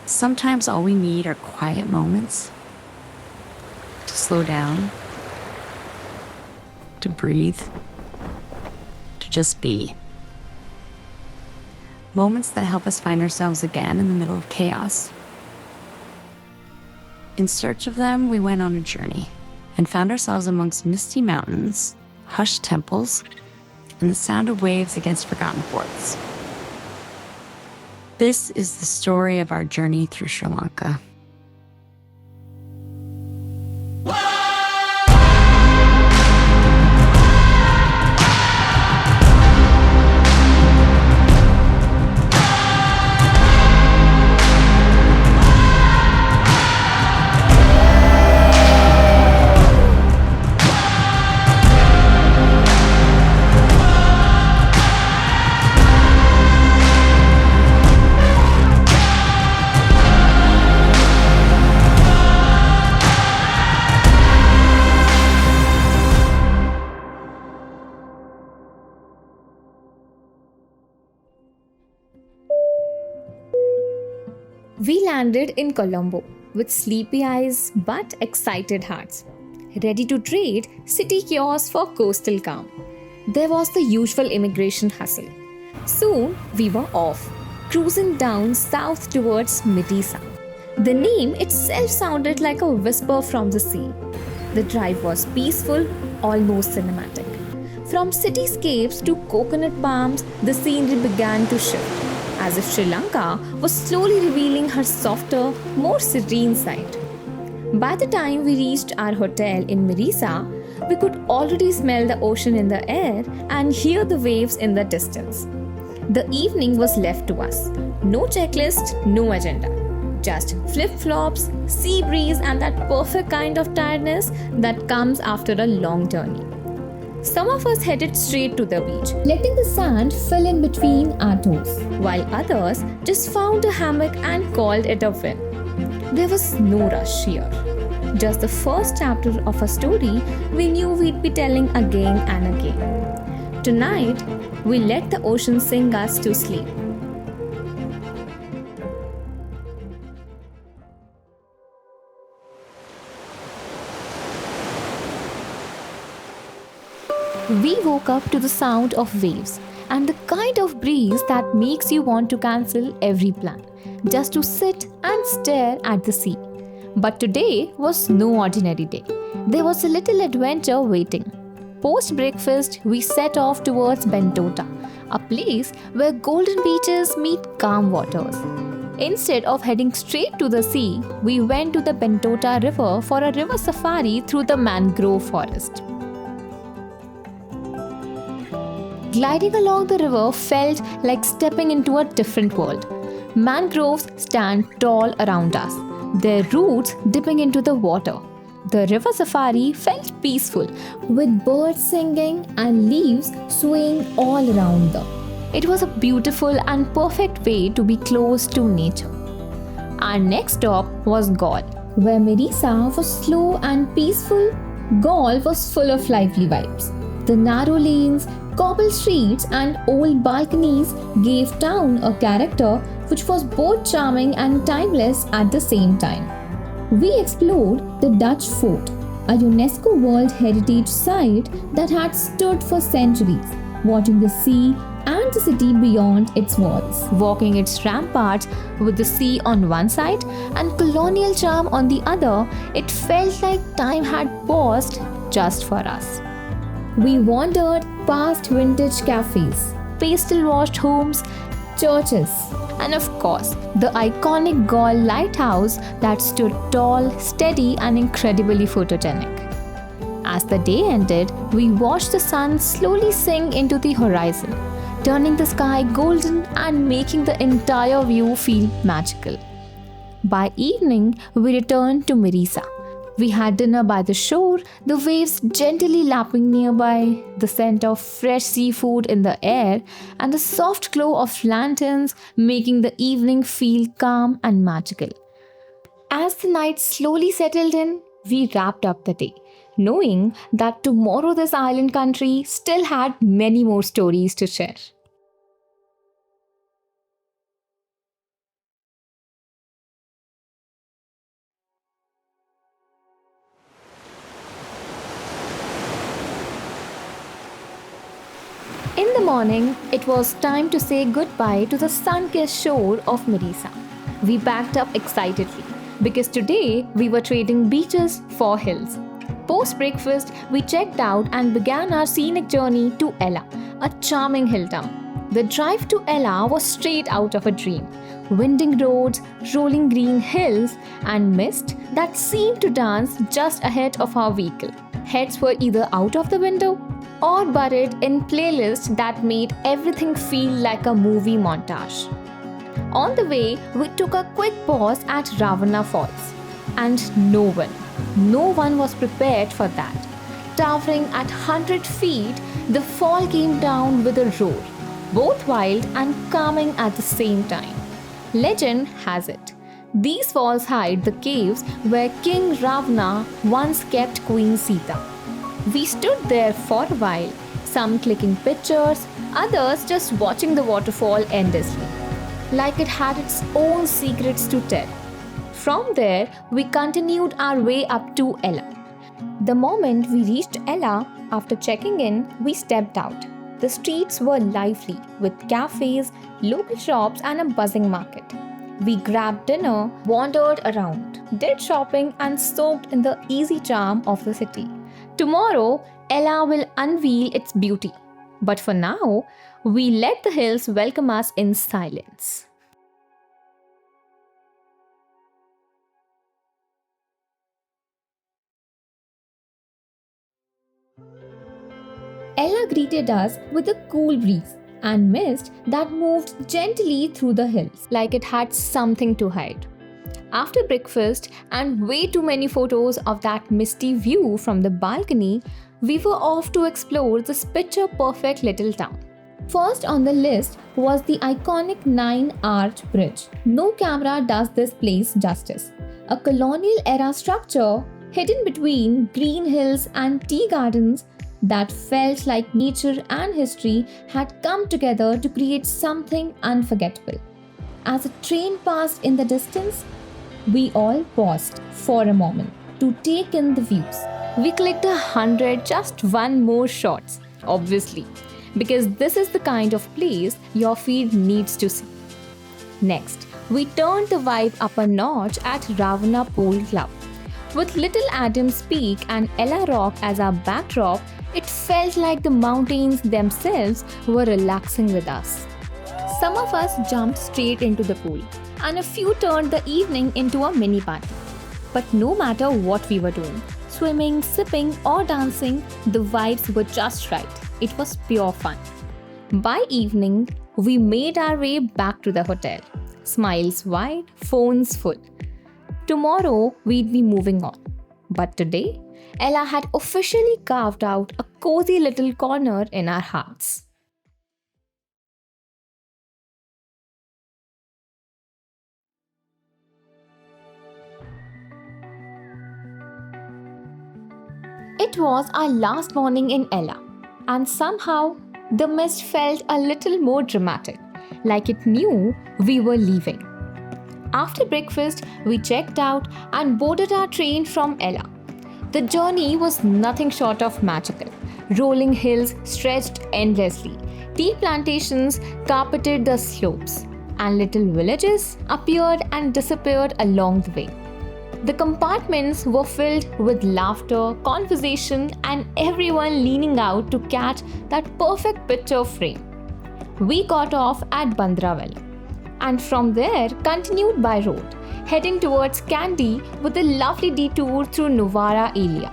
Sometimes all we need are quiet moments to slow down, to breathe, to just be. Moments that help us find ourselves again in the middle of chaos. In search of them, we went on a journey and found ourselves amongst misty mountains, hushed temples, and the sound of waves against forgotten forts. This is the story of our journey through Sri Lanka. We landed in Colombo with sleepy eyes but excited hearts, ready to trade city chaos for coastal calm. There was the usual immigration hustle. Soon we were off, cruising down south towards Mirissa. The name itself sounded like a whisper from the sea. The drive was peaceful, almost cinematic. From cityscapes to coconut palms, the scenery began to shift, as if Sri Lanka was slowly revealing her softer, more serene side. By the time we reached our hotel in Mirissa, we could already smell the ocean in the air and hear the waves in the distance. The evening was left to us. No checklist, no agenda. Just flip-flops, sea breeze, and that perfect kind of tiredness that comes after a long journey. Some of us headed straight to the beach, letting the sand fill in between our toes, while others just found a hammock and called it a win. There was no rush here. Just the first chapter of a story we knew we'd be telling again and again. Tonight, we let the ocean sing us to sleep. We woke up to the sound of waves and the kind of breeze that makes you want to cancel every plan, just to sit and stare at the sea. But today was no ordinary day. There was a little adventure waiting. Post-breakfast, we set off towards Bentota, a place where golden beaches meet calm waters. Instead of heading straight to the sea, we went to the Bentota River for a river safari through the mangrove forest. Gliding along the river felt like stepping into a different world. Mangroves stand tall around us, their roots dipping into the water. The river safari felt peaceful, with birds singing and leaves swaying all around them. It was a beautiful and perfect way to be close to nature. Our next stop was Galle, where Mirissa was slow and peaceful. Galle was full of lively vibes. The narrow lanes, cobbled streets and old balconies gave town a character which was both charming and timeless at the same time. We explored the Dutch Fort, a UNESCO World Heritage Site that had stood for centuries, watching the sea and the city beyond its walls. Walking its ramparts with the sea on one side and colonial charm on the other, it felt like time had paused just for us. We wandered past vintage cafes, pastel-washed homes, churches, and of course, the iconic Galle lighthouse that stood tall, steady, and incredibly photogenic. As the day ended, we watched the sun slowly sink into the horizon, turning the sky golden and making the entire view feel magical. By evening, we returned to Mirissa. We had dinner by the shore, the waves gently lapping nearby, the scent of fresh seafood in the air, and the soft glow of lanterns making the evening feel calm and magical. As the night slowly settled in, we wrapped up the day, knowing that tomorrow this island country still had many more stories to share. In the morning, it was time to say goodbye to the sun-kissed shore of Mirissa. We packed up excitedly because today we were trading beaches for hills. Post breakfast, we checked out and began our scenic journey to Ella, a charming hill town. The drive to Ella was straight out of a dream. Winding roads, rolling green hills, and mist that seemed to dance just ahead of our vehicle. Heads were either out of the window or buried in playlists that made everything feel like a movie montage. On the way, we took a quick pause at Ravana Falls. And no one was prepared for that. Towering at 100 feet, the fall came down with a roar, both wild and calming at the same time. Legend has it, these falls hide the caves where King Ravana once kept Queen Sita. We stood there for a while, some clicking pictures, others just watching the waterfall endlessly, like it had its own secrets to tell. From there, we continued our way up to Ella. The moment we reached Ella, after checking in, we stepped out. The streets were lively, with cafes, local shops, and a buzzing market. We grabbed dinner, wandered around, did shopping, and soaked in the easy charm of the city. Tomorrow, Ella will unveil its beauty. But for now, we let the hills welcome us in silence. Ella greeted us with a cool breeze and mist that moved gently through the hills, like it had something to hide. After breakfast and way too many photos of that misty view from the balcony, we were off to explore this picture-perfect little town. First on the list was the iconic 9-arch bridge. No camera does this place justice. A colonial-era structure hidden between green hills and tea gardens that felt like nature and history had come together to create something unforgettable. As a train passed in the distance, we all paused for a moment to take in the views. We clicked 100 just one more shots, obviously, because this is the kind of place your feed needs to see. Next, we turned the vibe up a notch at Ravana Pole Club. With Little Adams Peak and Ella Rock as our backdrop, it felt like the mountains themselves were relaxing with us. Some of us jumped straight into the pool, and a few turned the evening into a mini party. But no matter what we were doing, swimming, sipping, or dancing, the vibes were just right. It was pure fun. By evening, we made our way back to the hotel. Smiles wide, phones full. Tomorrow, we'd be moving on. But today, Ella had officially carved out a cozy little corner in our hearts. It was our last morning in Ella, and somehow the mist felt a little more dramatic, like it knew we were leaving. After breakfast, we checked out and boarded our train from Ella. The journey was nothing short of magical. Rolling hills stretched endlessly, tea plantations carpeted the slopes, and little villages appeared and disappeared along the way. The compartments were filled with laughter, conversation, and everyone leaning out to catch that perfect picture frame. We got off at WanderOn, and from there continued by road, heading towards Kandy with a lovely detour through Nuwara Eliya.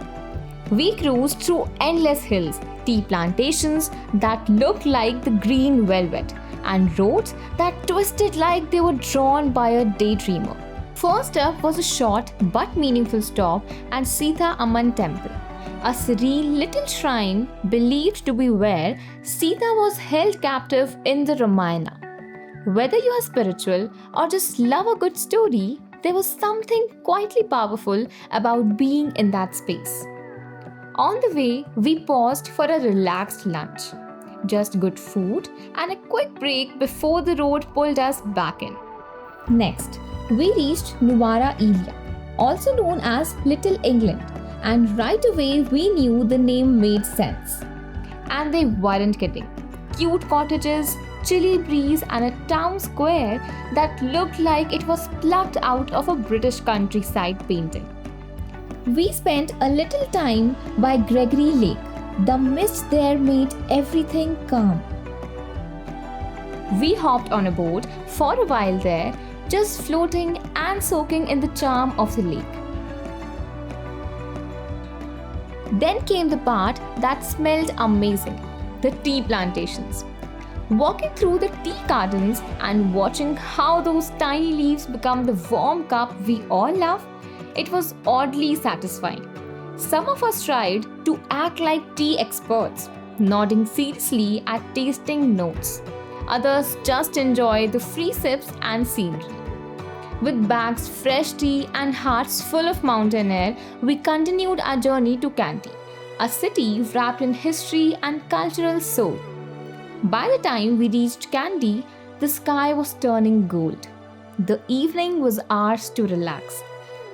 We cruised through endless hills, tea plantations that looked like the green velvet, and roads that twisted like they were drawn by a daydreamer. First up was a short but meaningful stop at Sita Amman Temple, a serene little shrine believed to be where Sita was held captive in the Ramayana. Whether you are spiritual or just love a good story, there was something quietly powerful about being in that space. On the way, we paused for a relaxed lunch. Just good food and a quick break before the road pulled us back in. Next, we reached Nuwara Eliya, also known as Little England, and right away we knew the name made sense. And they weren't kidding. cute cottages, chilly breeze, and a town square that looked like it was plucked out of a British countryside painting. We spent a little time by Gregory Lake. The mist there made everything calm. We hopped on a boat for a while there, just floating and soaking in the charm of the lake. Then came the part that smelled amazing, the tea plantations. Walking through the tea gardens and watching how those tiny leaves become the warm cup we all love, it was oddly satisfying. Some of us tried to act like tea experts, nodding seriously at tasting notes. Others just enjoyed the free sips and scenery. With bags fresh tea and hearts full of mountain air, we continued our journey to Kandy, a city wrapped in history and cultural soul. By the time we reached Kandy, the sky was turning gold. The evening was ours to relax.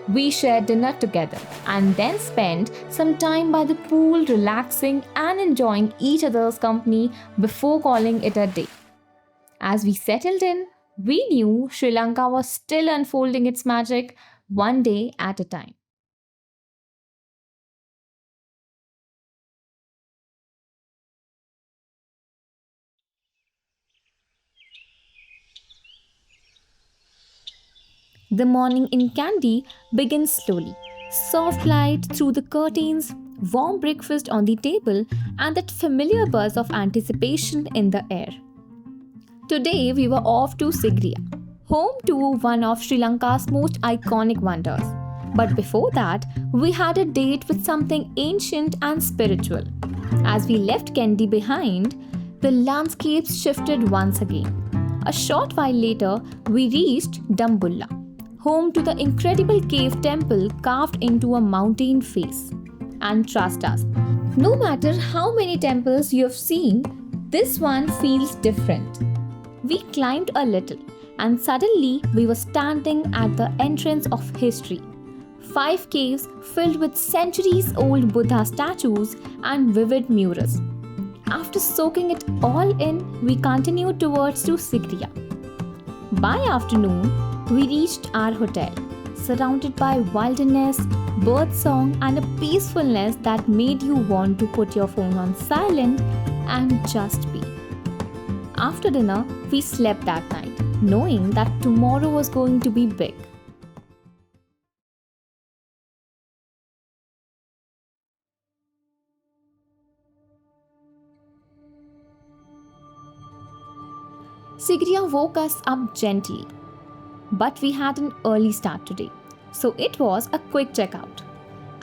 We shared dinner together and then spent some time by the pool relaxing and enjoying each other's company before calling it a day. As we settled in, we knew Sri Lanka was still unfolding its magic one day at a time. The morning in Kandy begins slowly. Soft light through the curtains, warm breakfast on the table, and that familiar buzz of anticipation in the air. Today we were off to Sigiriya, home to one of Sri Lanka's most iconic wonders. But before that, we had a date with something ancient and spiritual. As we left Kandy behind, the landscapes shifted once again. A short while later, we reached Dambulla, home to the incredible cave temple carved into a mountain face. And trust us, no matter how many temples you have seen, this one feels different. We climbed a little, and suddenly we were standing at the entrance of history. 5 caves filled with centuries old Buddha statues and vivid murals. After soaking it all in, we continued towards to Sigiriya. By afternoon, we reached our hotel, surrounded by wilderness, birdsong, and a peacefulness that made you want to put your phone on silent and just be. After dinner, we slept that night, knowing that tomorrow was going to be big. Sigiriya woke us up gently, but we had an early start today, so it was a quick checkout.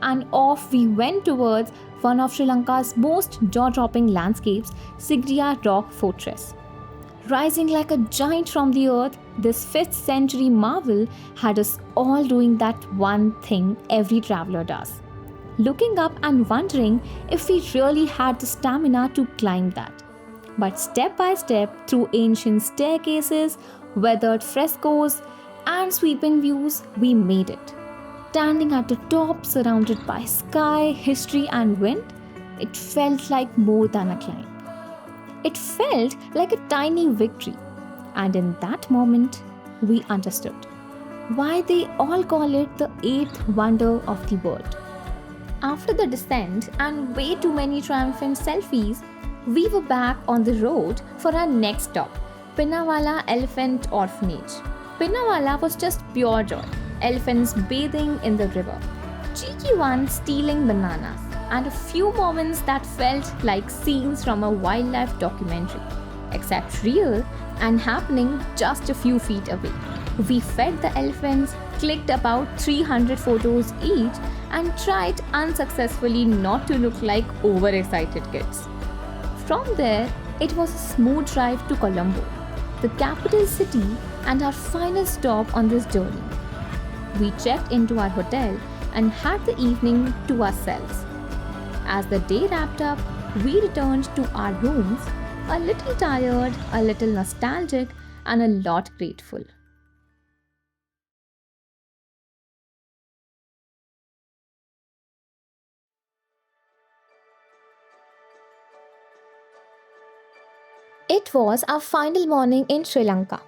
And off we went towards one of Sri Lanka's most jaw-dropping landscapes, Sigiriya Rock Fortress. Rising like a giant from the earth, this 5th century marvel had us all doing that one thing every traveler does. Looking up and wondering if we really had the stamina to climb that. But step by step, through ancient staircases, weathered frescoes, and sweeping views, we made it. Standing at the top, surrounded by sky, history, and wind, it felt like more than a climb. It felt like a tiny victory. And in that moment, we understood why they all call it the 8th wonder of the world. After the descent and way too many triumphant selfies, we were back on the road for our next stop, Pinnawala Elephant Orphanage. Pinnawala was just pure joy. Elephants bathing in the river, cheeky ones stealing bananas, and a few moments that felt like scenes from a wildlife documentary, except real and happening just a few feet away. We fed the elephants, clicked about 300 photos each, and tried unsuccessfully not to look like overexcited kids. From there, it was a smooth drive to Colombo, the capital city and our final stop on this journey. We checked into our hotel and had the evening to ourselves. As the day wrapped up, we returned to our rooms, a little tired, a little nostalgic, and a lot grateful. It was our final morning in Sri Lanka.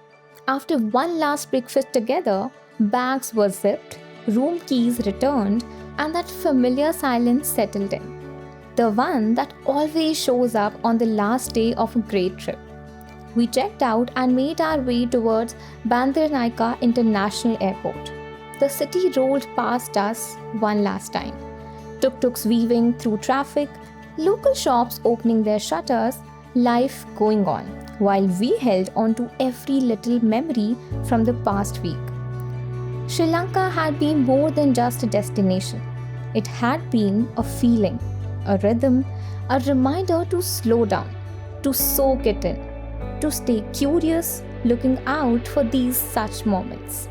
After one last breakfast together, bags were zipped, room keys returned, and that familiar silence settled in. The one that always shows up on the last day of a great trip. We checked out and made our way towards Bandaranaike International Airport. The city rolled past us one last time. Tuk-tuks weaving through traffic, local shops opening their shutters, life going on, while we held on to every little memory from the past week. Sri Lanka had been more than just a destination. It had been a feeling, a rhythm, a reminder to slow down, to soak it in, to stay curious, looking out for these such moments.